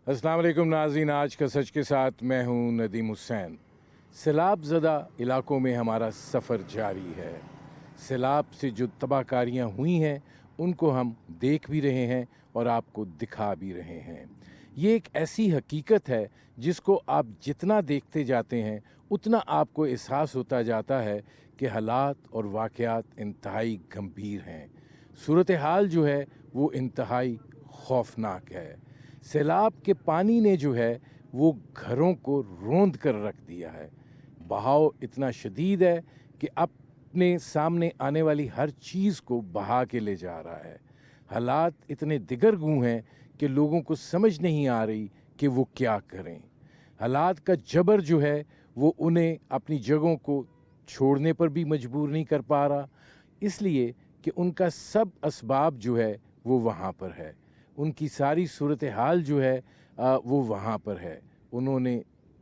अस्सलाम वालेकुम नाज़रीन, आज का सच के साथ मैं हूं नदीम हुसैन। सैलाब ज़दा इलाकों में हमारा सफ़र जारी है। सैलाब से जो तबाहकारियाँ हुई हैं उनको हम देख भी रहे हैं और आपको दिखा भी रहे हैं। ये एक ऐसी हकीकत है जिसको आप जितना देखते जाते हैं उतना आपको एहसास होता जाता है कि हालात और वाक़यात इंतहाई गंभीर हैं। सूरत हाल जो है वो इंतहाई खौफनाक है। सैलाब के पानी ने जो है वो घरों को रौंद कर रख दिया है। बहाव इतना शदीद है कि अपने सामने आने वाली हर चीज़ को बहा के ले जा रहा है। हालात इतने दिगरगू हैं कि लोगों को समझ नहीं आ रही कि वो क्या करें। हालात का जबर जो है वो उन्हें अपनी जगहों को छोड़ने पर भी मजबूर नहीं कर पा रहा, इसलिए कि उनका सब असबाब जो है वो वहाँ पर है। उनकी सारी सूरत हाल जो है वो वहाँ पर है। उन्होंने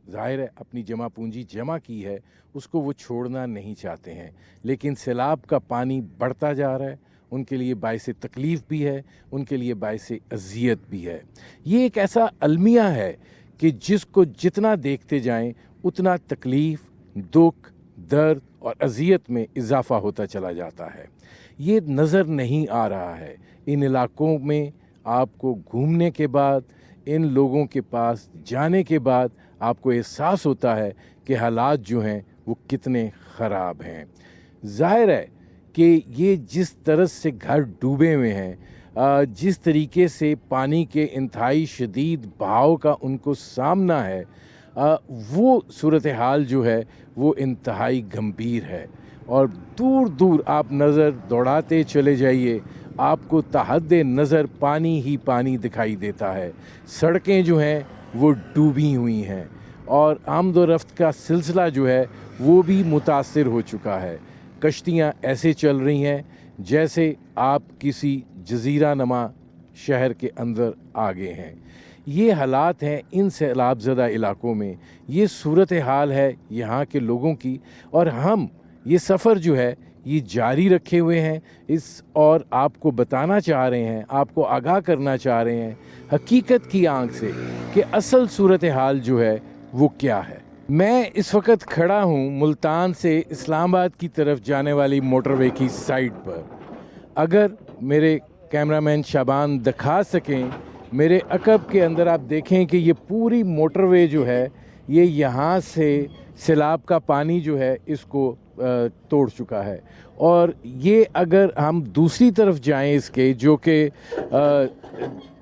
ज़ाहिर है अपनी जमा पूंजी जमा की है, उसको वो छोड़ना नहीं चाहते हैं, लेकिन सैलाब का पानी बढ़ता जा रहा है। उनके लिए बाइस तकलीफ़ भी है, उनके लिए बाइस अज़ियत भी है। ये एक ऐसा अलमिया है कि जिसको जितना देखते जाएं उतना तकलीफ़, दुख, दर्द और अज़ियत में इजाफ़ा होता चला जाता है। ये नज़र नहीं आ रहा है। इन इलाकों में आपको घूमने के बाद, इन लोगों के पास जाने के बाद आपको एहसास होता है कि हालात जो हैं वो कितने ख़राब हैं। ज़ाहिर है कि ये जिस तरह से घर डूबे हुए हैं, जिस तरीके से पानी के इंतहाई शदीद बहाव का उनको सामना है, वो सूरत हाल जो है वो इंतहाई गंभीर है। और दूर दूर आप नज़र दौड़ाते चले जाइए, आपको तहद्दे नज़र पानी ही पानी दिखाई देता है। सड़कें जो हैं वो डूबी हुई हैं और आमद व रफ्त का सिलसिला जो है वो भी मुतासिर हो चुका है। कश्तियाँ ऐसे चल रही हैं जैसे आप किसी जज़ीरा नमा शहर के अंदर आ गए हैं। ये हालात हैं इन सैलाब ज़दा इलाकों में, ये सूरत हाल है यहाँ के लोगों की। और हम ये सफ़र जो है ये जारी रखे हुए हैं और आपको बताना चाह रहे हैं, आपको आगाह करना चाह रहे हैं हकीकत की आंख से कि असल सूरत हाल जो है वो क्या है। मैं इस वक्त खड़ा हूँ मुल्तान से इस्लामाबाद की तरफ जाने वाली मोटरवे की साइड पर। अगर मेरे कैमरामैन शाबान दिखा सकें, मेरे अकब के अंदर आप देखें कि ये पूरी मोटरवे जो है ये यहाँ से सैलाब का पानी जो है इसको तोड़ चुका है। और ये अगर हम दूसरी तरफ जाएं इसके, जो कि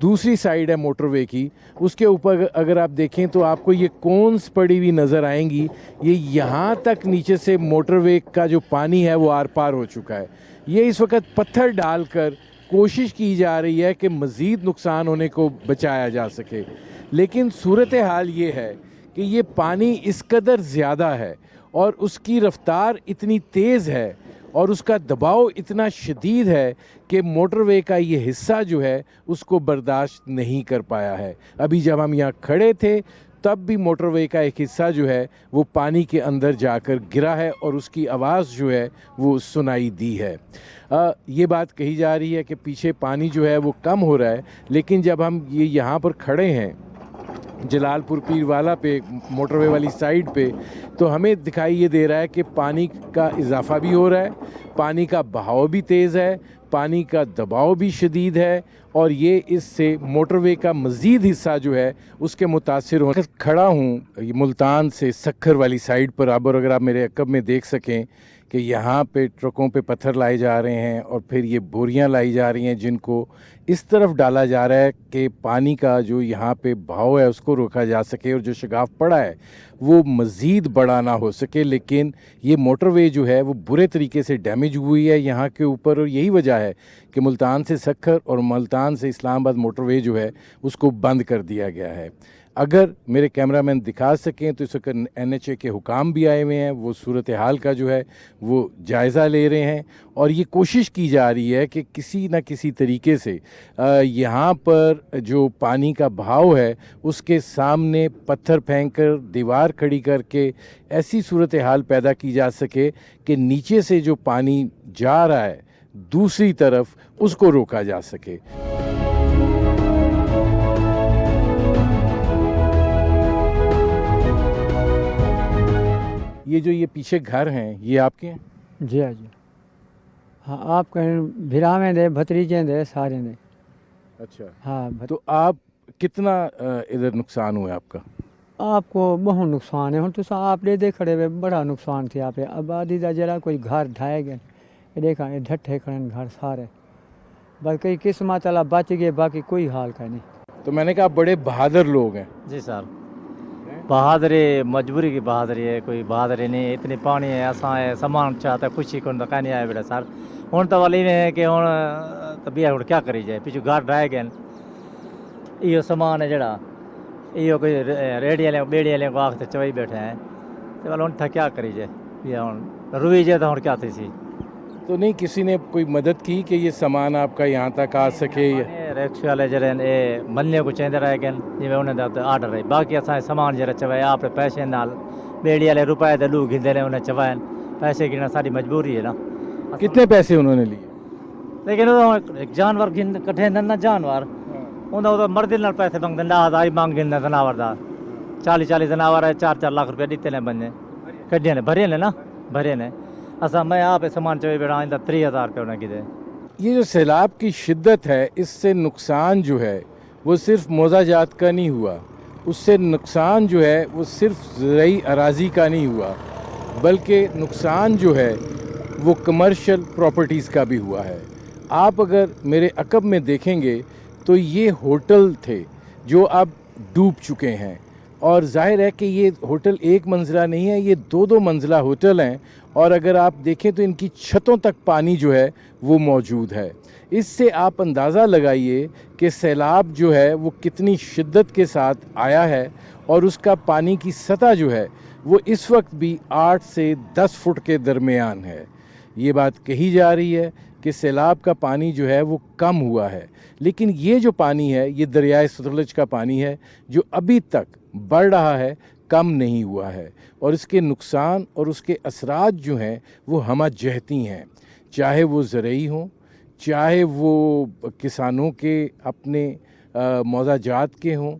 दूसरी साइड है मोटरवे की, उसके ऊपर अगर आप देखें तो आपको ये कोन्स पड़ी हुई नज़र आएंगी। ये यहाँ तक नीचे से मोटरवे का जो पानी है वो आर पार हो चुका है। ये इस वक्त पत्थर डालकर कोशिश की जा रही है कि मज़ीद नुकसान होने को बचाया जा सके, लेकिन सूरत हाल ये है कि ये पानी इस कदर ज़्यादा है और उसकी रफ़्तार इतनी तेज़ है और उसका दबाव इतना शदीद है कि मोटरवे का ये हिस्सा जो है उसको बर्दाश्त नहीं कर पाया है। अभी जब हम यहाँ खड़े थे तब भी मोटरवे का एक हिस्सा जो है वो पानी के अंदर जाकर गिरा है और उसकी आवाज़ जो है वो सुनाई दी है। ये बात कही जा रही है कि पीछे पानी जो है वो कम हो रहा है, लेकिन जब हम ये यहाँ पर खड़े हैं जलालपुर पीरवाला पे मोटरवे वाली साइड पे, तो हमें दिखाई ये दे रहा है कि पानी का इजाफा भी हो रहा है, पानी का बहाव भी तेज़ है, पानी का दबाव भी शदीद है और ये इससे मोटरवे का मज़ीद हिस्सा जो है उसके मुतासिर होने। खड़ा हूँ मुल्तान से सक्खर वाली साइड पर। अब और अगर आप मेरे अकब में देख सकें कि यहाँ पे ट्रकों पे पत्थर लाए जा रहे हैं और फिर ये बोरियां लाई जा रही हैं जिनको इस तरफ डाला जा रहा है कि पानी का जो यहाँ पे बहाव है उसको रोका जा सके और जो शगाफ पड़ा है वो मज़ीद बड़ा ना हो सके। लेकिन ये मोटरवे जो है वो बुरे तरीके से डैमेज हुई है यहाँ के ऊपर, और यही वजह है कि मुल्तान से सक्खर और मुल्तान से इस्लामाबाद मोटरवे जो है उसको बंद कर दिया गया है। अगर मेरे कैमरामैन दिखा सकें तो इस वक्त NHA के हुकाम भी आए हुए हैं, वो सूरत हाल का जो है वो जायज़ा ले रहे हैं और ये कोशिश की जा रही है कि किसी न किसी तरीके से यहाँ पर जो पानी का बहाव है उसके सामने पत्थर फेंककर दीवार खड़ी करके ऐसी सूरत हाल पैदा की जा सके कि नीचे से जो पानी जा रहा है दूसरी तरफ उसको रोका जा सके। ये जो ये पीछे घर हैं ये आपके हैं? जी हाँ जी हाँ। आप कहीं भिरावे दे भतीजे दे सारे दे। अच्छा, हाँ तो आप कितना इधर नुकसान हुआ है आपका? आपको बहुत नुकसान है हूँ तुस आप दे खड़े हुए बड़ा नुकसान थे आप आबादी का जरा कोई घर ढाए गए ये देखा ये ढट्ठे खड़े घर सारे बस कई किस्मत वाला बच गए बाकी कोई हाल का नहीं। तो मैंने कहा आप बड़े बहादुर लोग हैं। जी सर बहादुरी मजबूरी की बहादुरी है कोई बहादुरी नहीं इतनी पानी है असा है सामान चाहता खुशी को कहीं नहीं आया बेटा सर हूँ तो वाली में कि हूँ तभी हूँ क्या करी जाए पिछू घर ढाए गए इो समान है जड़ा इो कोई रेड़ी वाले बेड़ी वाले को आखते चवई बैठे हैं तो वाल हूँ क्या करी जाए ये हूँ रुई जाए तो हूँ क्या थी सी तो नहीं किसी ने कोई मदद की कि ये सामान आपका यहाँ तक आ सके? रिक्शे वाले जरे मलने को चाहिए रह गए जिम्मे उन्हें आर्डर रही बाकी असा सामान जरा चवाए आप पैसे नाल बेड़ी वाले रुपए तो लू घिंदे ने उन्हें चवाए पैसे गिना सारी मजबूरी है ना। कितने पैसे उन्होंने लिए? लेकिन एक जानवर कट्ठे ना जानवर उन्हें मर्दी नाल पैसे मंगते दाई मांग गिनते जनावर का 40 जनावर है 4 लाख रुपये दीते ने बंदे कड्ढे ने भरे ने ना भरे ने असा मैं आप सामान चवे बेड़ा 30,000 रुपये उन्हें किए। ये जो सैलाब की शिद्दत है इससे नुकसान जो है वो सिर्फ मोज़ाजात का नहीं हुआ, उससे नुकसान जो है वो सिर्फ ज़रई अराज़ी का नहीं हुआ बल्कि नुकसान जो है वो कमर्शियल प्रॉपर्टीज़ का भी हुआ है। आप अगर मेरे अकब में देखेंगे तो ये होटल थे जो अब डूब चुके हैं और जाहिर है कि ये होटल एक मंजिला नहीं है, ये 2-2 मंजिला होटल हैं और अगर आप देखें तो इनकी छतों तक पानी जो है वो मौजूद है। इससे आप अंदाज़ा लगाइए कि सैलाब जो है वो कितनी शिद्दत के साथ आया है और उसका पानी की सतह जो है वो इस वक्त भी 8 से 10 फुट के दरमियान है। ये बात कही जा रही है कि सैलाब का पानी जो है वो कम हुआ है, लेकिन ये जो पानी है ये दरियाए सतलुज का पानी है जो अभी तक बढ़ रहा है, कम नहीं हुआ है और इसके नुकसान और उसके असरात जो हैं वो हमजहती हैं, चाहे वो ज़रई हों, चाहे वो किसानों के अपने मौज़ाजात के हों,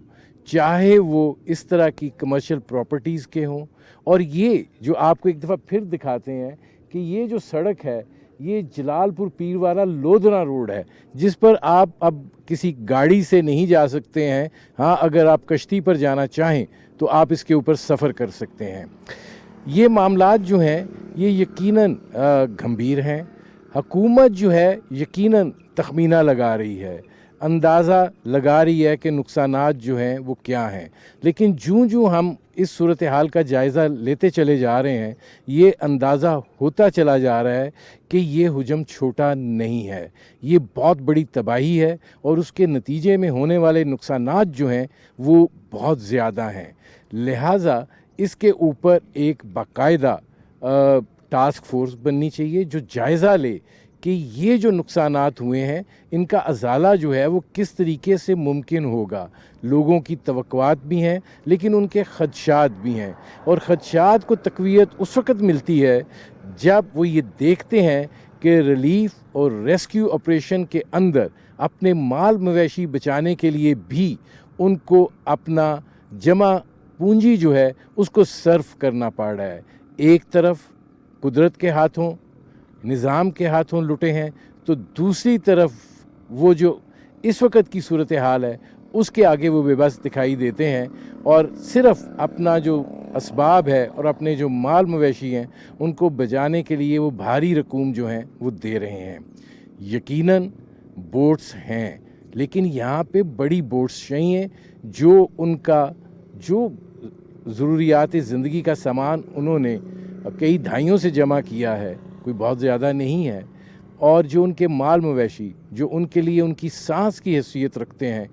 चाहे वो इस तरह की कमर्शियल प्रॉपर्टीज़ के हों। और ये जो आपको एक दफ़ा फिर दिखाते हैं कि ये जो सड़क है ये जलालपुर पीरवाला लोधना रोड है जिस पर आप अब किसी गाड़ी से नहीं जा सकते हैं। हाँ, अगर आप कश्ती पर जाना चाहें तो आप इसके ऊपर सफ़र कर सकते हैं। ये मामलात जो हैं ये यकीनन गंभीर हैं। हुकूमत जो है यकीनन तखमीना लगा रही है, अंदाज़ा लगा रही है कि नुकसानात जो हैं वो क्या हैं, लेकिन जूँ हम इस सूरत हाल का जायज़ा लेते चले जा रहे हैं ये अंदाज़ा होता चला जा रहा है कि ये हुजम छोटा नहीं है, ये बहुत बड़ी तबाही है और उसके नतीजे में होने वाले नुकसानात जो हैं वो बहुत ज़्यादा हैं। लिहाजा इसके ऊपर एक बाकायदा टास्क फोर्स बननी चाहिए जो जायज़ा ले कि ये जो नुकसानात हुए हैं इनका अजाला जो है वो किस तरीके से मुमकिन होगा। लोगों की तवक्कुआत भी हैं लेकिन उनके ख़दशात भी हैं और ख़दशात को तक़वियत उस वक़्त मिलती है जब वो ये देखते हैं कि रिलीफ़ और रेस्क्यू ऑपरेशन के अंदर अपने माल मवेशी बचाने के लिए भी उनको अपना जमा पूंजी जो है उसको सर्फ करना पड़ रहा है। एक तरफ कुदरत के हाथों निज़ाम के हाथों लुटे हैं तो दूसरी तरफ वो जो इस वक्त की सूरत हाल है उसके आगे वो बेबस दिखाई देते हैं और सिर्फ अपना जो असबाब है और अपने जो माल मवेशी हैं उनको बचाने के लिए वो भारी रकूम जो हैं वो दे रहे हैं। यकीनन बोट्स हैं लेकिन यहाँ पे बड़ी बोट्स चाहिए जो उनका जो ज़रूरियात ज़िंदगी का सामान उन्होंने कई दहाइयों से जमा किया है, कोई बहुत ज़्यादा नहीं है, और जो उनके माल मवेशी जो उनके लिए उनकी सांस की हैसियत रखते हैं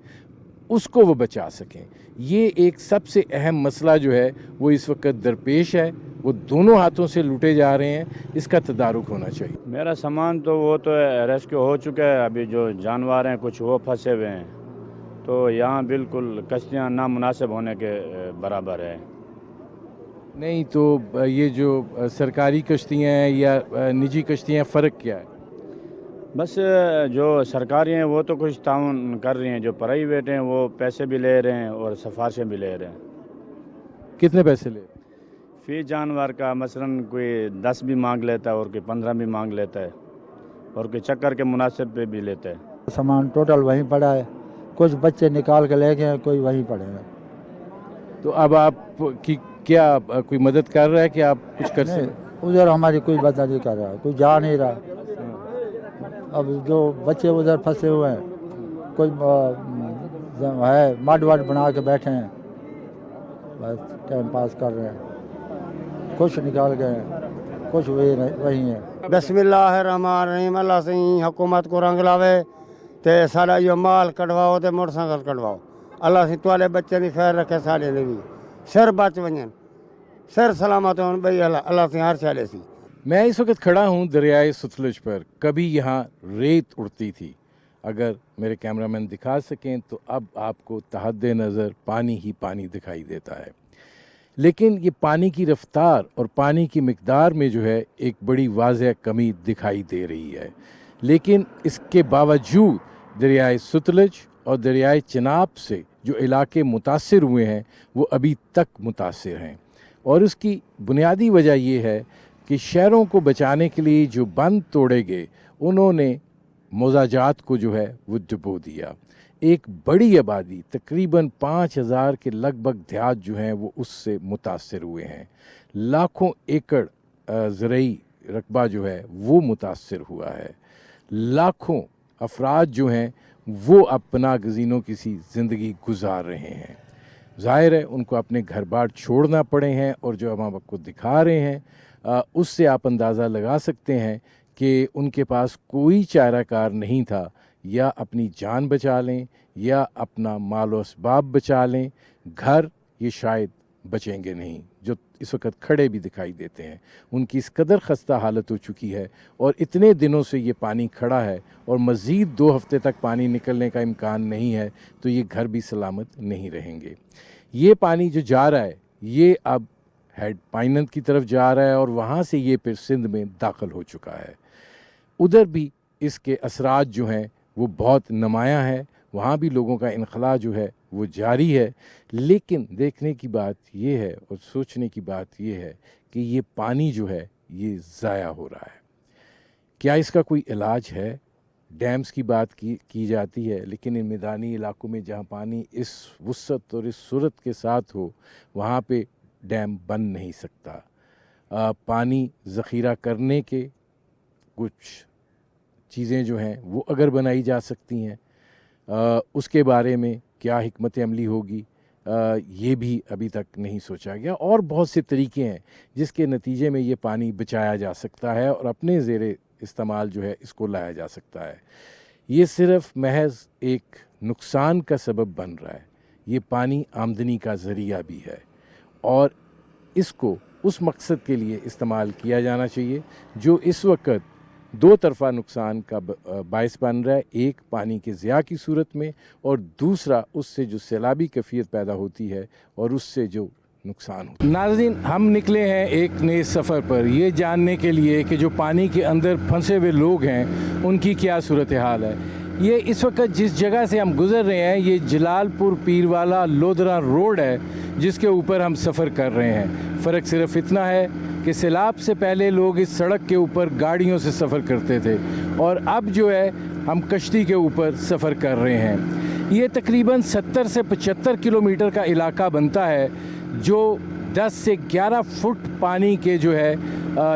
उसको वो बचा सकें। ये एक सबसे अहम मसला जो है वो इस वक्त दरपेश है, वो दोनों हाथों से लूटे जा रहे हैं, इसका तदारुक होना चाहिए। मेरा सामान तो वो तो रेस्क्यू हो चुका है, अभी जो जानवर हैं कुछ वो फंसे हुए हैं, तो यहाँ बिल्कुल कश्तियाँ नामुनासिब होने के बराबर है। नहीं तो ये जो सरकारी कश्तियाँ हैं या निजी कश्तियाँ, फ़र्क क्या है? बस जो सरकारी हैं वो तो कुछ ताउन कर रही हैं, जो प्राइवेट हैं वो पैसे भी ले रहे हैं और सिफारिशें भी ले रहे हैं। कितने पैसे ले? फी जानवर का मसलन कोई 10 भी मांग लेता है और कोई 15 भी मांग लेता है और कोई चक्कर के मुनासिब पे भी लेता है। सामान टोटल वहीं पड़ा है, कुछ बच्चे निकाल के ले गए, कोई वहीं पड़े हैं। तो अब आप की क्या कोई मदद कर रहा है कि आप कुछ कर नहीं, सकें? उधर हमारी कोई मदद नहीं कर रहा, कोई जा नहीं रहा। अब जो बच्चे उधर फंसे हुए हैं, कोई है मड वड बना के बैठे हैं, बस टाइम पास कर रहे हैं। कुछ निकाल गए हैं, कुछ वही हैं। बिस्मिल्लाहिर्रहमानिर्रहीम। अल्लाह से हुकूमत को रंग लावे ते सारा यो माल कटवाओ ते मोटरसाइकिल कटवाओ। अल्लाह से तुआले बच्चे की खैर रखे, साढ़े ने भी सिर बच वजन, सिर सलामत हो भाई। अल्लाह से हर साले सी। मैं इस वक्त खड़ा हूँ दरियाए सतलुज पर। कभी यहाँ रेत उड़ती थी, अगर मेरे कैमरामैन दिखा सकें तो अब आपको तहद्दे नज़र पानी ही पानी दिखाई देता है। लेकिन ये पानी की रफ्तार और पानी की मिकदार में जो है एक बड़ी वाज़ह कमी दिखाई दे रही है। लेकिन इसके बावजूद दरियाए सतलुज और दरियाए चिनाब से जो इलाके मुतासिर हुए हैं वो अभी तक मुतासिर हैं। और उसकी बुनियादी वजह ये है कि शहरों को बचाने के लिए जो बंद तोड़े गए, उन्होंने मोज़ाजात को जो है वो डुबो दिया। एक बड़ी आबादी तकरीबन 5000 के लगभग देहात जो हैं वो उससे मुतासिर हुए हैं। लाखों एकड़ ज़रई रकबा जो है वो मुतासिर हुआ है। लाखों अफराद जो हैं वो अब पनाह गज़ीनों की सी ज़िंदगी गुजार रहे हैं। ज़ाहिर है उनको अपने घर बार छोड़ना पड़े हैं, और जो हम आपको दिखा रहे हैं उससे आप अंदाज़ा लगा सकते हैं कि उनके पास कोई चाराकार नहीं था, या अपनी जान बचा लें या अपना माल और असबाब बचा लें। घर ये शायद बचेंगे नहीं, जो इस वक्त खड़े भी दिखाई देते हैं। उनकी इस कदर खस्ता हालत हो चुकी है, और इतने दिनों से ये पानी खड़ा है और मज़ीद 2 हफ्ते तक पानी निकलने का इम्कान नहीं है, तो ये घर भी सलामत नहीं रहेंगे। ये पानी जो जा रहा है ये अब हेड पाइनंद की तरफ जा रहा है, और वहाँ से ये फिर सिंध में दाखिल हो चुका है। उधर भी इसके असरात जो हैं वो बहुत नुमायाँ है, वहाँ भी लोगों का इनखला जो है वो जारी है। लेकिन देखने की बात ये है और सोचने की बात ये है कि ये पानी जो है ये ज़ाया हो रहा है। क्या इसका कोई इलाज है? डैम्स की बात की जाती है, लेकिन इन मैदानी इलाकों में जहाँ पानी इस वुसअत और इस सूरत के साथ हो, वहाँ पे डैम बन नहीं सकता। पानी ज़ख़ीरा करने के कुछ चीज़ें जो हैं वो अगर बनाई जा सकती हैं, उसके बारे में क्या हिकमत अमली होगी ये भी अभी तक नहीं सोचा गया। और बहुत से तरीके हैं जिसके नतीजे में ये पानी बचाया जा सकता है और अपने ज़ेरे इस्तेमाल जो है इसको लाया जा सकता है। ये सिर्फ़ महज एक नुकसान का सबब बन रहा है, ये पानी आमदनी का ज़रिया भी है, और इसको उस मकसद के लिए इस्तेमाल किया जाना चाहिए जो इस वक्त 2 तरफ़ा नुकसान का बायस बन रहा है। एक पानी के ज़िया की सूरत में, और दूसरा उससे जो सैलाबी कैफियत पैदा होती है और उससे जो नुकसान होता है। नाज़रीन, हम निकले हैं एक नए सफ़र पर, ये जानने के लिए कि जो पानी के अंदर फंसे हुए लोग हैं उनकी क्या सूरत हाल है। ये इस वक्त जिस जगह से हम गुज़र रहे हैं ये जलालपुर पीरवाला लोधरा रोड है जिसके ऊपर हम सफ़र कर रहे हैं। फ़र्क सिर्फ इतना है कि सैलाब से पहले लोग इस सड़क के ऊपर गाड़ियों से सफ़र करते थे, और अब जो है हम कश्ती के ऊपर सफ़र कर रहे हैं। ये तकरीबन 70 से 75 किलोमीटर का इलाका बनता है जो 10 से 11 फुट पानी के जो है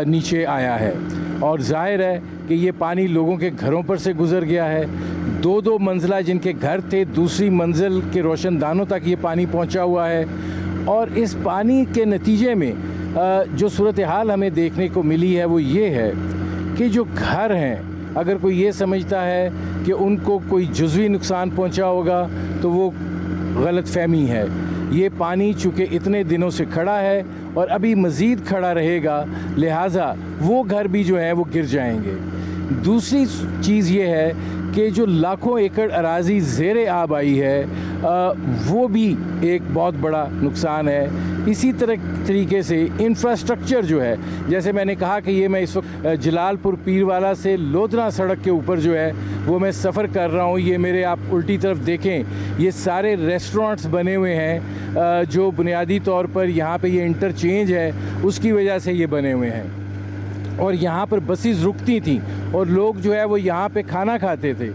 नीचे आया है, और जाहिर है कि ये पानी लोगों के घरों पर से गुज़र गया है। 2-2 मंजिला जिनके घर थे, दूसरी मंजिल के रोशनदानों तक ये पानी पहुंचा हुआ है। और इस पानी के नतीजे में जो सूरत हाल हमें देखने को मिली है वो ये है कि जो घर हैं, अगर कोई ये समझता है कि उनको कोई जुज़वी नुकसान पहुंचा होगा तो वो गलत फहमी है। ये पानी चूँकि इतने दिनों से खड़ा है और अभी मज़ीद खड़ा रहेगा, लिहाजा वो घर भी जो है वो गिर जाएंगे। दूसरी चीज़ ये है कि जो लाखों एकड़ अराज़ी ज़ेरे आब आई है, वो भी एक बहुत बड़ा नुकसान है। इसी तरीके से इंफ्रास्ट्रक्चर जो है, जैसे मैंने कहा कि ये मैं इस वक्त जलालपुर पीरवाला से लोधना सड़क के ऊपर जो है वो मैं सफ़र कर रहा हूँ। ये मेरे आप उल्टी तरफ देखें, ये सारे रेस्टोरेंट्स बने हुए हैं जो बुनियादी तौर पर यहाँ पे ये इंटरचेंज है उसकी वजह से ये बने हुए हैं। और यहाँ पर बसेस रुकती थी और लोग जो है वो यहाँ पे खाना खाते थे,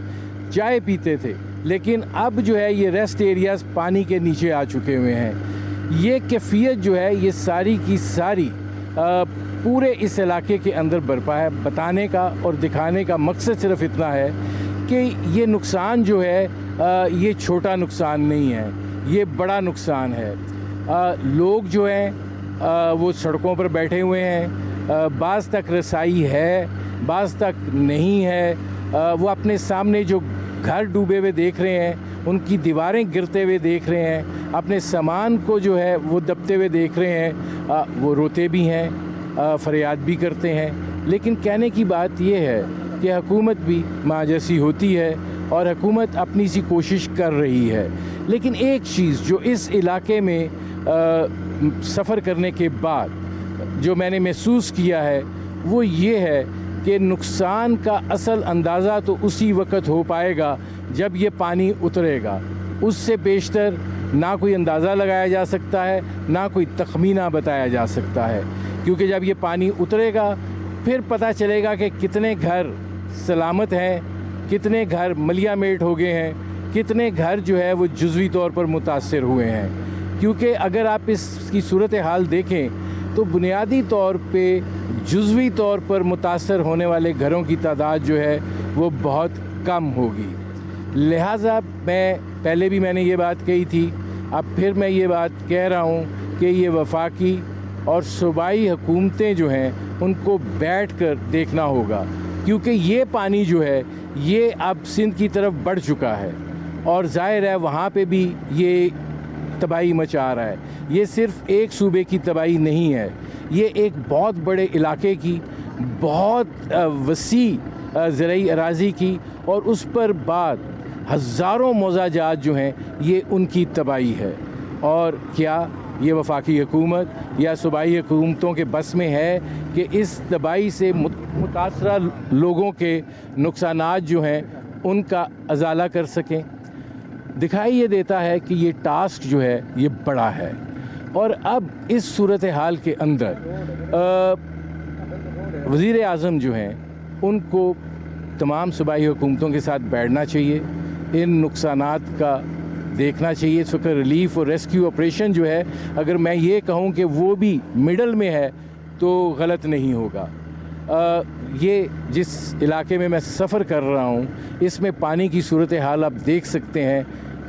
चाय पीते थे, लेकिन अब जो है ये रेस्ट एरियाज़ पानी के नीचे आ चुके हुए हैं। ये कैफियत जो है ये सारी की सारी पूरे इस इलाके के अंदर बरपा है। बताने का और दिखाने का मकसद सिर्फ इतना है कि ये नुकसान जो है ये छोटा नुकसान नहीं है, ये बड़ा नुकसान है। लोग जो हैं वो सड़कों पर बैठे हुए हैं, बाज़ तक रसाई है, बाज़ तक नहीं है। वो अपने सामने जो घर डूबे हुए देख रहे हैं, उनकी दीवारें गिरते हुए देख रहे हैं, अपने सामान को जो है वो दबते हुए देख रहे हैं। वो रोते भी हैं, फरियाद भी करते हैं। लेकिन कहने की बात ये है कि हुकूमत भी माँ जैसी होती है और हुकूमत अपनी सी कोशिश कर रही है। लेकिन एक चीज़ जो इस इलाके में सफ़र करने के बाद जो मैंने महसूस किया है वो ये है कि नुकसान का असल अंदाज़ा तो उसी वक्त हो पाएगा जब ये पानी उतरेगा। उससे पेशतर ना कोई अंदाज़ा लगाया जा सकता है, ना कोई तखमीना बताया जा सकता है, क्योंकि जब ये पानी उतरेगा फिर पता चलेगा कि कितने घर सलामत हैं, कितने घर मलियामेट हो गए हैं, कितने घर जो है वो जुज़वी तौर पर मुतासर हुए हैं। क्योंकि अगर आप इसकी सूरत हाल देखें तो बुनियादी तौर पे जुज़वी तौर पर मुतासर होने वाले घरों की तादाद जो है वो बहुत कम होगी। लिहाजा मैं पहले भी मैंने ये बात कही थी, अब फिर मैं ये बात कह रहा हूँ कि ये वफाकी और सूबाई हुकूमतें जो हैं उनको बैठकर देखना होगा, क्योंकि ये पानी जो है ये अब सिंध की तरफ बढ़ चुका है और ज़ाहिर है वहाँ पे भी ये तबाही मचा रहा है। ये सिर्फ़ एक सूबे की तबाही नहीं है, ये एक बहुत बड़े इलाके की, बहुत वसी ज़रई अराज़ी की और उस पर बाद हज़ारों मौज़ाजात जो हैं ये उनकी तबाही है। और क्या ये वफाकी हुकूमत या सूबाई हुकूमतों के बस में है कि इस तबाही से मुतासरा लोगों के नुकसानात जो हैं उनका अजाला कर सकें? दिखाई ये देता है कि ये टास्क जो है ये बड़ा है। और अब इस सूरत हाल के अंदर वज़ीर आज़म जो हैं उनको तमाम सूबाई हुकूमतों के साथ बैठना चाहिए, इन नुकसानात का देखना चाहिए। इस वक्त रिलीफ़ और रेस्क्यू ऑपरेशन जो है, अगर मैं ये कहूँ कि वो भी मिडल में है तो गलत नहीं होगा। ये जिस इलाके में मैं सफ़र कर रहा हूँ इसमें पानी की सूरत हाल आप देख सकते हैं,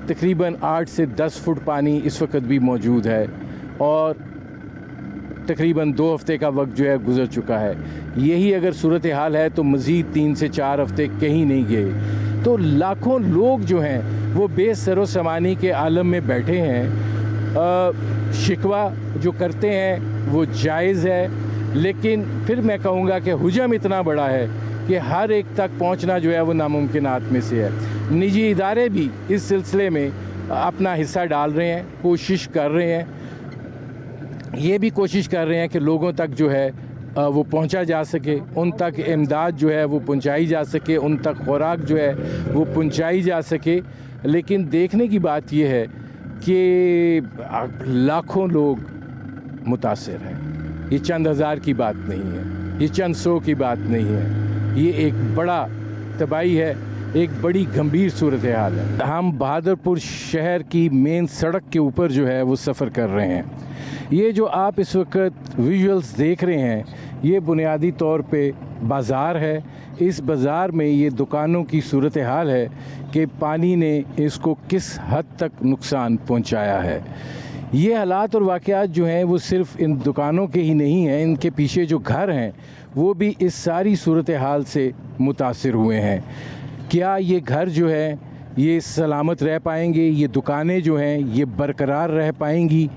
तकरीबन 8 से 10 फुट पानी इस वक्त भी मौजूद है और तकरीबन 2 हफ़्ते का वक्त जो है गुज़र चुका है। यही अगर सूरत हाल है तो मज़ीद 3 से 4 हफ़्ते कहीं नहीं गए। तो लाखों लोग जो हैं वो बेसरो समानी के आलम में बैठे हैं। शिकवा जो करते हैं वो जायज़ है, लेकिन फिर मैं कहूँगा कि हुजम इतना बड़ा है कि हर एक तक पहुँचना जो है वो नामुमकिनात में से है। निजी इदारे भी इस सिलसिले में अपना हिस्सा डाल रहे हैं, कोशिश कर रहे हैं, ये भी कोशिश कर रहे हैं कि लोगों तक जो है वो पहुंचा जा सके, उन तक इमदाद जो है वो पहुंचाई जा सके, उन तक खुराक जो है वो पहुंचाई जा सके। लेकिन देखने की बात ये है कि लाखों लोग मुतासिर हैं। ये चंद हज़ार की बात नहीं है, ये चंद सौ की बात नहीं है, ये एक बड़ा तबाही है, एक बड़ी गंभीर सूरत हाल है। हम बहादुरपुर शहर की मेन सड़क के ऊपर जो है वो सफ़र कर रहे हैं। ये जो आप इस वक्त विजुअल्स देख रहे हैं ये बुनियादी तौर पे बाज़ार है। इस बाज़ार में ये दुकानों की सूरत हाल है कि पानी ने इसको किस हद तक नुकसान पहुंचाया है। ये हालात और वाक़यात जो हैं वो सिर्फ़ इन दुकानों के ही नहीं हैं, इनके पीछे जो घर हैं वो भी इस सारी सूरत हाल से मुतासिर हुए हैं। क्या ये घर जो है ये सलामत रह पाएंगे, ये दुकानें जो हैं ये बरकरार रह पाएंगी,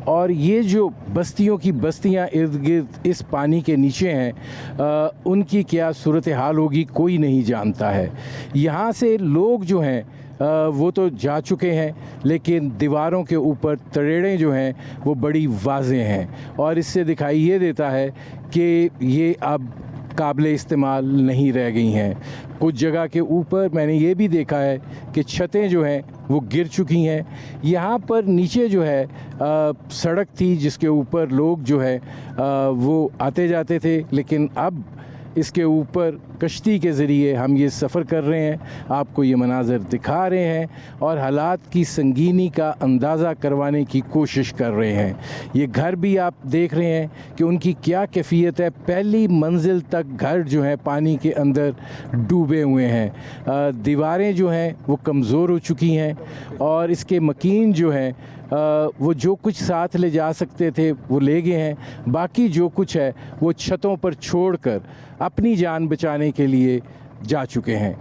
और ये जो बस्तियों की बस्तियां इर्द गिर्द इस पानी के नीचे हैं उनकी क्या सूरत हाल होगी कोई नहीं जानता है। यहाँ से लोग जो हैं वो तो जा चुके हैं, लेकिन दीवारों के ऊपर तरेड़ें जो हैं वो बड़ी वाज़ेह हैं और इससे दिखाई ये देता है कि ये अब काबिल इस्तेमाल नहीं रह गई हैं। कुछ जगह के ऊपर मैंने ये भी देखा है कि छतें जो हैं वो गिर चुकी हैं। यहाँ पर नीचे जो है सड़क थी जिसके ऊपर लोग जो है वो आते जाते थे, लेकिन अब इसके ऊपर कश्ती के ज़रिए हम ये सफ़र कर रहे हैं, आपको ये मनाज़र दिखा रहे हैं और हालात की संगीनी का अंदाज़ा करवाने की कोशिश कर रहे हैं। ये घर भी आप देख रहे हैं कि उनकी क्या कैफियत है। पहली मंजिल तक घर जो है पानी के अंदर डूबे हुए हैं। दीवारें जो हैं वो कमज़ोर हो चुकी हैं और इसके मकीन जो हैं वो जो कुछ साथ ले जा सकते थे वो ले गए हैं। बाकी जो कुछ है वो छतों पर छोड़कर अपनी जान बचाने के लिए जा चुके हैं।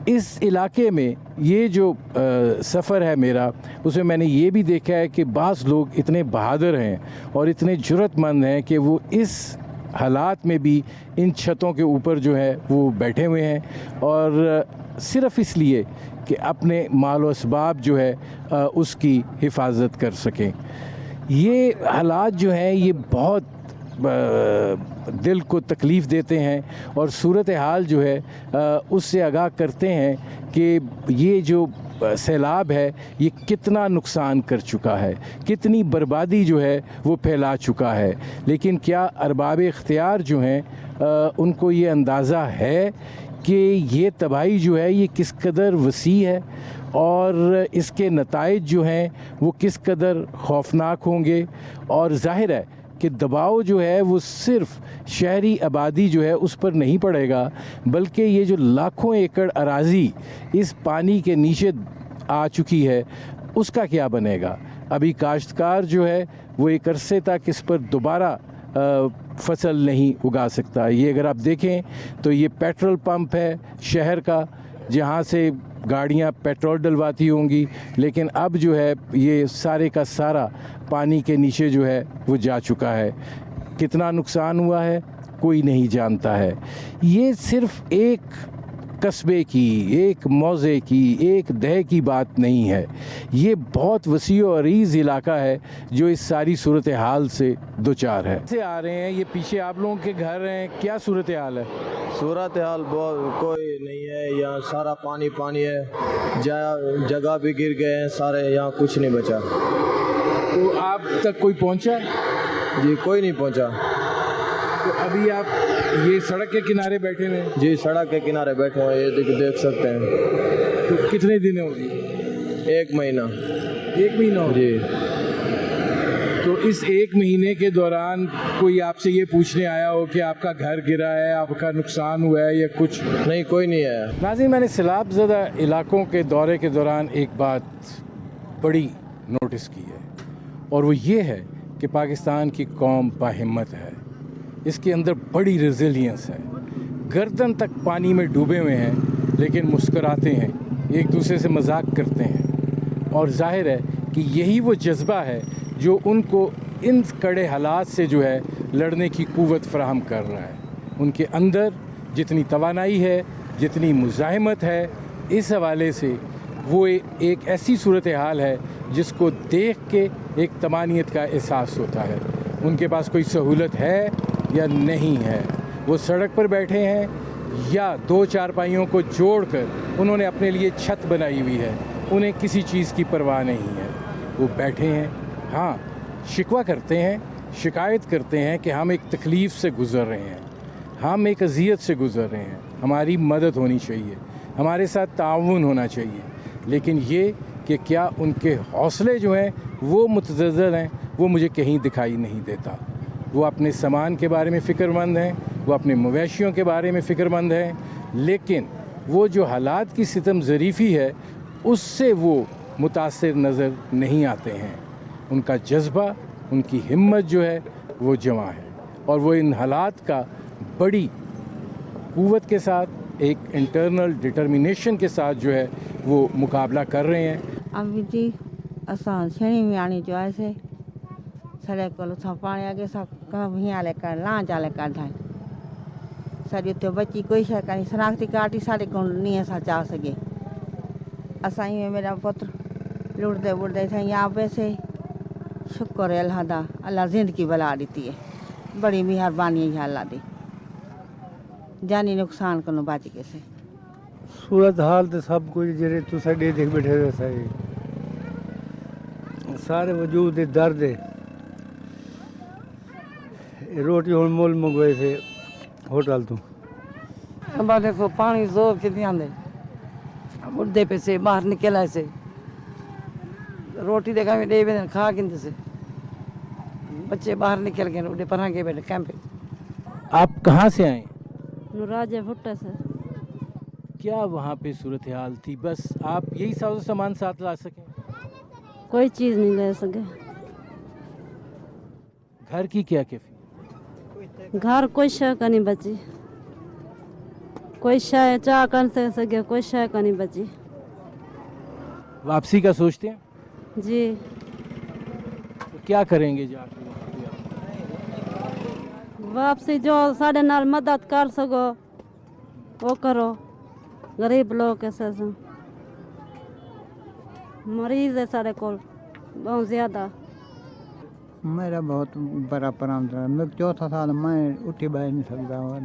इस इलाके में ये जो सफ़र है मेरा, उसमें मैंने ये भी देखा है कि बाज़ लोग इतने बहादुर हैं और इतने जुर्रतमंद हैं कि वो इस हालात में भी इन छतों के ऊपर जो है वो बैठे हुए हैं और सिर्फ़ इसलिए कि अपने माल व असबाब जो है उसकी हिफाजत कर सकें। ये हालात जो हैं ये बहुत दिल को तकलीफ़ देते हैं और सूरत हाल जो है उससे आगाह करते हैं कि ये जो सैलाब है ये कितना नुकसान कर चुका है, कितनी बर्बादी जो है वो फैला चुका है। लेकिन क्या अरबाब इख्तियार जो हैं उनको ये अंदाज़ा है कि ये तबाही जो है ये किस कदर वसी है और इसके नताइज जो हैं वो किस कदर खौफनाक होंगे। और ज़ाहिर है कि दबाव जो है वो सिर्फ़ शहरी आबादी जो है उस पर नहीं पड़ेगा, बल्कि ये जो लाखों एकड़ अराज़ी इस पानी के नीचे आ चुकी है उसका क्या बनेगा। अभी काश्तकार जो है वो एक अरसे तक इस पर दोबारा फसल नहीं उगा सकता। ये अगर आप देखें तो ये पेट्रोल पंप है शहर का जहाँ से गाड़ियाँ पेट्रोल डलवाती होंगी, लेकिन अब जो है ये सारे का सारा पानी के नीचे जो है वो जा चुका है। कितना नुकसान हुआ है कोई नहीं जानता है। ये सिर्फ़ एक कस्बे की, एक मौज़े की, एक दह की बात नहीं है। ये बहुत वसी और अरीज़ इलाका है जो इस सारी सूरत हाल से दो चार है। से आ रहे हैं, ये पीछे आप लोगों के घर हैं, क्या सूरत हाल है? सूरत हाल बहुत कोई नहीं है, यहाँ सारा पानी पानी है, जगह भी गिर गए हैं सारे, यहाँ कुछ नहीं बचा। तो आप तक कोई पहुंचा? जी कोई नहीं पहुंचा। तो अभी आप ये सड़क के किनारे बैठे हुए हैं? जी सड़क के किनारे बैठे हुए, ये देख सकते हैं। तो कितने दिन होगी? 1 महीना। 1 महीना हो? जी। तो इस 1 महीने के दौरान कोई आपसे ये पूछने आया हो कि आपका घर गिरा है, आपका नुकसान हुआ है या कुछ? नहीं, कोई नहीं आया। नाज़रीन, मैंने सैलाब ज़दा इलाकों के दौरे के दौरान एक बात बड़ी नोटिस की है और वो ये है कि पाकिस्तान की कौम बाहिम्मत है, इसके अंदर बड़ी रेजिलियंस है। गर्दन तक पानी में डूबे हुए हैं लेकिन मुस्कुराते हैं, एक दूसरे से मजाक करते हैं और जाहिर है कि यही वो जज्बा है जो उनको इन कड़े हालात से जो है लड़ने की क़ुव्वत फराहम कर रहा है। उनके अंदर जितनी तवानाई है, जितनी मुज़ाहिमत है, इस हवाले से वो एक ऐसी सूरत हाल है जिसको देख के एक तमानियत का एहसास होता है। उनके पास कोई सहूलत है या नहीं है, वो सड़क पर बैठे हैं या 2 चारपाइयों को जोड़कर उन्होंने अपने लिए छत बनाई हुई है, उन्हें किसी चीज़ की परवाह नहीं है, वो बैठे हैं। हाँ, शिकवा करते हैं, शिकायत करते हैं कि हम एक तकलीफ़ से गुज़र रहे हैं, हम एक अज़ियत से गुज़र रहे हैं, हमारी मदद होनी चाहिए, हमारे साथ ताउन होना चाहिए। लेकिन ये कि क्या उनके हौसले जो हैं वो मुतज़्ज़ल हैं, वो मुझे कहीं दिखाई नहीं देता। वो अपने सामान के बारे में फ़िक्रमंद हैं, वो अपने मवेशियों के बारे में फ़िक्रमंद हैं, लेकिन वो जो हालात की सितम ज़रीफ़ी है उससे वो मुतासिर नज़र नहीं आते हैं। उनका जज्बा, उनकी हिम्मत जो है वो जवां है और वो इन हालात का बड़ी क़ुव्वत के साथ, एक इंटरनल डिटर्मिनेशन के साथ जो है वो मुकाबला कर रहे हैं। अभी जी असां छेणी में आनी जो ऐसे सड़े को पानी आगे सब कहाँ हियाँ लेकर ला जा लेकर ढाई सॼो तो बची कोई शइ कान्हे, शनाख्ती कार्ड ई साढ़े को नहीं असां चा सघे असां ही मेरा पुत्र लुटते बुटते थे यहाँ पे से शुक्र है अल्लाह दा, अल्लाह जिंदगी भला दी है, बड़ी मेहरबानी है अल्लाह दी, जानी नुकसान को बच गए से। सूरत हाल तो सब कुछ जेरे तुसा देख बैठे हो सही सारे वजूद दे दर्द है। रोटी हुण मुल मंगवाए थे होटल तो अब देखो पानी जोर के नहीं आंदे, मुद्दे पे से बाहर निकल आए से रोटी देखा में दे खा किंतु से बच्चे बाहर निकल गए उड़े पढ़ा के बैठे कैंप। आप कहाँ से आए? राजा भुट्टा से। क्या वहाँ पे सूरत हाल थी? बस आप यही साजो सामान साथ ला सकें? कोई चीज़ नहीं ले सके। घर की क्या कैफियत? घर कोई शय का नहीं बची, कोई शय चाह कर सके, कोई शय का नहीं बची। वापसी का सोचते हैं? जी तो क्या करेंगे जाके वहाँ पे? वापसी जो साढ़े नाल मदद कर सको वो करो, गरीब लोग कैसे से मरीज है साढ़े को बहुत ज़्यादा। मेरा बहुत बड़ा प्रॉब्लम था, मैं चौथा साल मैं उठी बैठ नहीं सकता और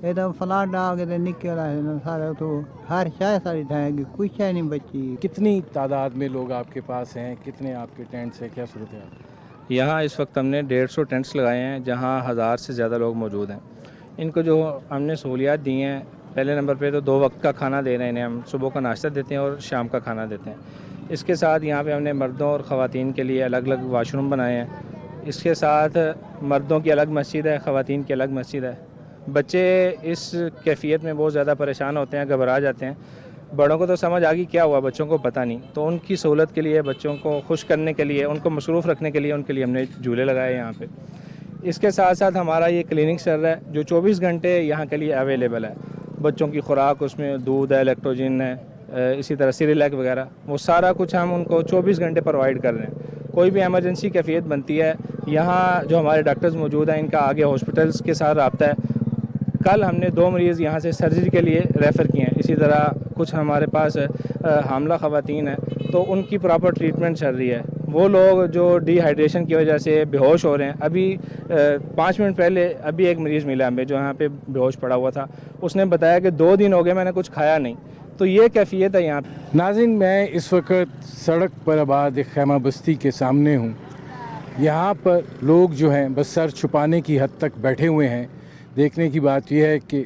एकदम फ्लड आ गए निकल आए ना सारे, तो हर शाय सारी ढाएगी, कुछ शाय नहीं बची। कितनी तादाद में लोग आपके पास हैं? कितने आपके टेंट्स हैं? क्या सूरत है? यहाँ इस वक्त हमने 150 टेंट्स लगाए हैं जहाँ 1000 से ज़्यादा लोग मौजूद हैं। इनको जो हमने सहूलियात दी हैं, पहले नंबर पे तो 2 वक्त का खाना दे रहे हैं इन्हें, हम सुबह का नाश्ता देते हैं और शाम का खाना देते हैं। इसके साथ यहाँ पे हमने मर्दों और ख़वातीन के लिए अलग अलग वाशरूम बनाए हैं। इसके साथ मर्दों की अलग मस्जिद है, ख़वातीन की अलग मस्जिद है। बच्चे इस कैफियत में बहुत ज़्यादा परेशान होते हैं, घबरा जाते हैं। बड़ों को तो समझ आ गई क्या हुआ, बच्चों को पता नहीं। तो उनकी सहूलत के लिए, बच्चों को खुश करने के लिए, उनको मसरूफ़ रखने के लिए उनके लिए हमने झूले लगाए यहाँ पे। इसके साथ साथ हमारा ये क्लिनिक चल रहा है जो 24 घंटे यहाँ के लिए अवेलेबल है। बच्चों की खुराक, उसमें दूध है, लैक्टोजिन है, इसी तरह सिरिलैक वगैरह, वो सारा कुछ हम उनको 24 घंटे प्रोवाइड कर रहे हैं। कोई भी एमरजेंसी कैफियत बनती है, यहाँ जो हमारे डॉक्टर्स मौजूद हैं इनका आगे हॉस्पिटल्स के साथ रब्ता है। कल हमने 2 मरीज़ यहाँ से सर्जरी के लिए रेफ़र किए हैं। इसी तरह कुछ हमारे पास हामला ख़वातीन हैं तो उनकी प्रॉपर ट्रीटमेंट चल रही है। वो लोग जो डिहाइड्रेशन की वजह से बेहोश हो रहे हैं, अभी 5 मिनट पहले अभी एक मरीज़ मिला हमें जो यहाँ पे बेहोश पड़ा हुआ था। उसने बताया कि 2 दिन हो गए मैंने कुछ खाया नहीं। तो ये कैफियत है यहाँ पे। नाज़रीन, मैं इस वक्त सड़क पर आबाद एक खैमा बस्ती के सामने हूँ। यहाँ पर लोग जो हैं बस सर छुपाने की हद तक बैठे हुए हैं। देखने की बात यह है कि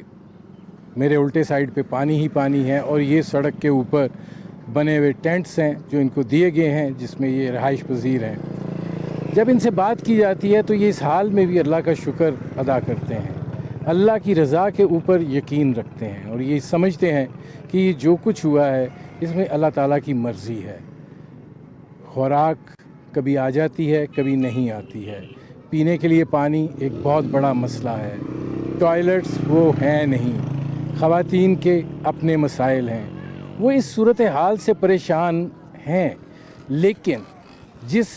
मेरे उल्टे साइड पे पानी ही पानी है और ये सड़क के ऊपर बने हुए टेंट्स हैं जो इनको दिए गए हैं, जिसमें ये रहाइश पजीर हैं। जब इनसे बात की जाती है तो ये इस हाल में भी अल्लाह का शुक्र अदा करते हैं, अल्लाह की रज़ा के ऊपर यकीन रखते हैं और ये समझते हैं कि ये जो कुछ हुआ है इसमें अल्लाह ताला की मर्ज़ी है। खुराक कभी आ जाती है, कभी नहीं आती है। पीने के लिए पानी एक बहुत बड़ा मसला है। टॉयलेट्स वो हैं नहीं। ख़वातीन के अपने मसाइल हैं। वो इस सूरत हाल से परेशान हैं, लेकिन जिस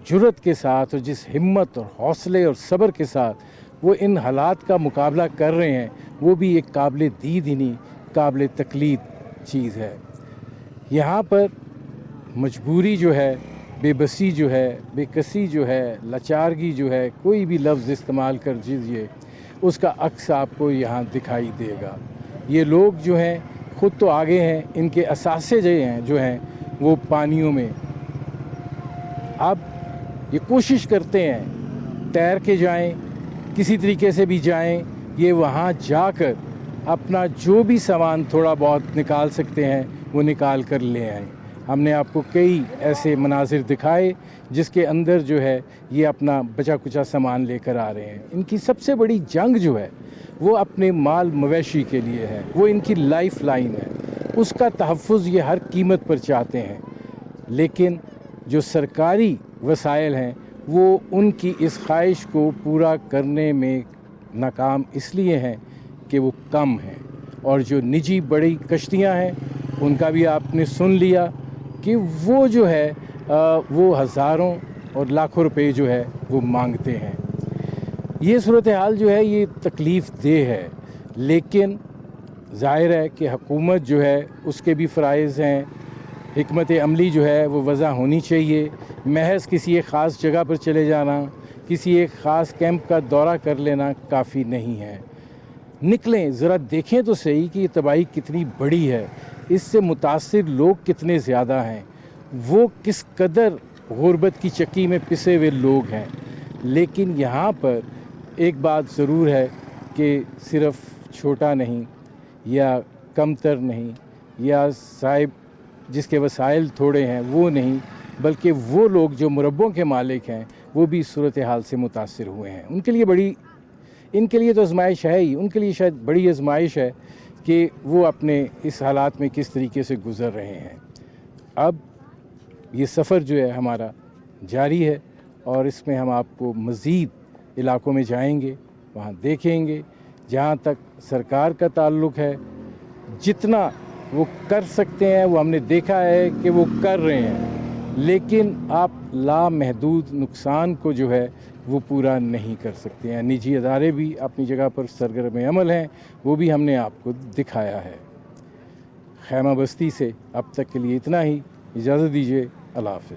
जुर्रत के साथ और जिस हिम्मत और हौसले और सब्र के साथ वो इन हालात का मुकाबला कर रहे हैं, वो भी एक काबिल दीद ही नहीं, काबिल तकलीद चीज़ है। यहाँ पर मजबूरी जो है, बेबसी जो है, बेकसी जो है, लाचारगी जो है, कोई भी लफ्ज़ इस्तेमाल कर दीजिए, उसका अक्स आपको यहाँ दिखाई देगा। ये लोग जो हैं ख़ुद तो आगे हैं, इनके असासे जो हैं वो पानियों में। अब ये कोशिश करते हैं तैर के जाएं, किसी तरीके से भी जाएं, ये वहाँ जाकर अपना जो भी सामान थोड़ा बहुत निकाल सकते हैं वो निकाल कर ले आएं। हमने आपको कई ऐसे मनाजिर दिखाए जिसके अंदर जो है ये अपना बचा कुचा सामान लेकर आ रहे हैं। इनकी सबसे बड़ी जंग जो है वो अपने माल मवेशी के लिए है, वो इनकी लाइफ लाइन है, उसका तहफ़्फ़ुज़ ये हर कीमत पर चाहते हैं। लेकिन जो सरकारी वसाइल हैं वो उनकी इस ख्वाहिश को पूरा करने में नाकाम इसलिए हैं कि वो कम हैं। और जो निजी बड़ी कश्तियाँ हैं उनका भी आपने सुन लिया कि वो जो है वो हज़ारों और लाखों रुपए जो है वो मांगते हैं। ये सूरत हाल जो है ये तकलीफ़ देह है, लेकिन ज़ाहिर है कि हुकूमत जो है उसके भी फ़राइज़ हैं, हिकमत अमली जो है वो वज़ा होनी चाहिए। महज किसी एक ख़ास जगह पर चले जाना, किसी एक ख़ास कैंप का दौरा कर लेना काफ़ी नहीं है। निकलें, ज़रा देखें तो सही कि ये तबाही कितनी बड़ी है, इससे मुतासिर लोग कितने ज़्यादा हैं, वो किस कदर गुर्बत की चक्की में पिसे हुए लोग हैं। लेकिन यहाँ पर एक बात ज़रूर है कि सिर्फ़ छोटा नहीं या कमतर नहीं या साहिब जिसके वसाइल थोड़े हैं वो नहीं, बल्कि वो लोग जो मुरब्बों के मालिक हैं वो भी इस सूरत हाल से मुतासिर हुए हैं। इनके लिए तो आजमाइश है ही, उनके लिए शायद बड़ी आजमाइश है कि वो अपने इस हालात में किस तरीके से गुज़र रहे हैं। अब ये सफ़र जो है हमारा जारी है और इसमें हम आपको मज़ीद इलाक़ों में जाएंगे, वहाँ देखेंगे। जहाँ तक सरकार का ताल्लुक़ है, जितना वो कर सकते हैं वो हमने देखा है कि वो कर रहे हैं, लेकिन आप लामहदूद नुकसान को जो है वो पूरा नहीं कर सकते हैं। निजी अदारे भी अपनी जगह पर सरगर्म अमल हैं, वो भी हमने आपको दिखाया है। खैमा बस्ती से अब तक के लिए इतना ही, इजाज़त दीजिए, अल्लाह हाफ़िज़।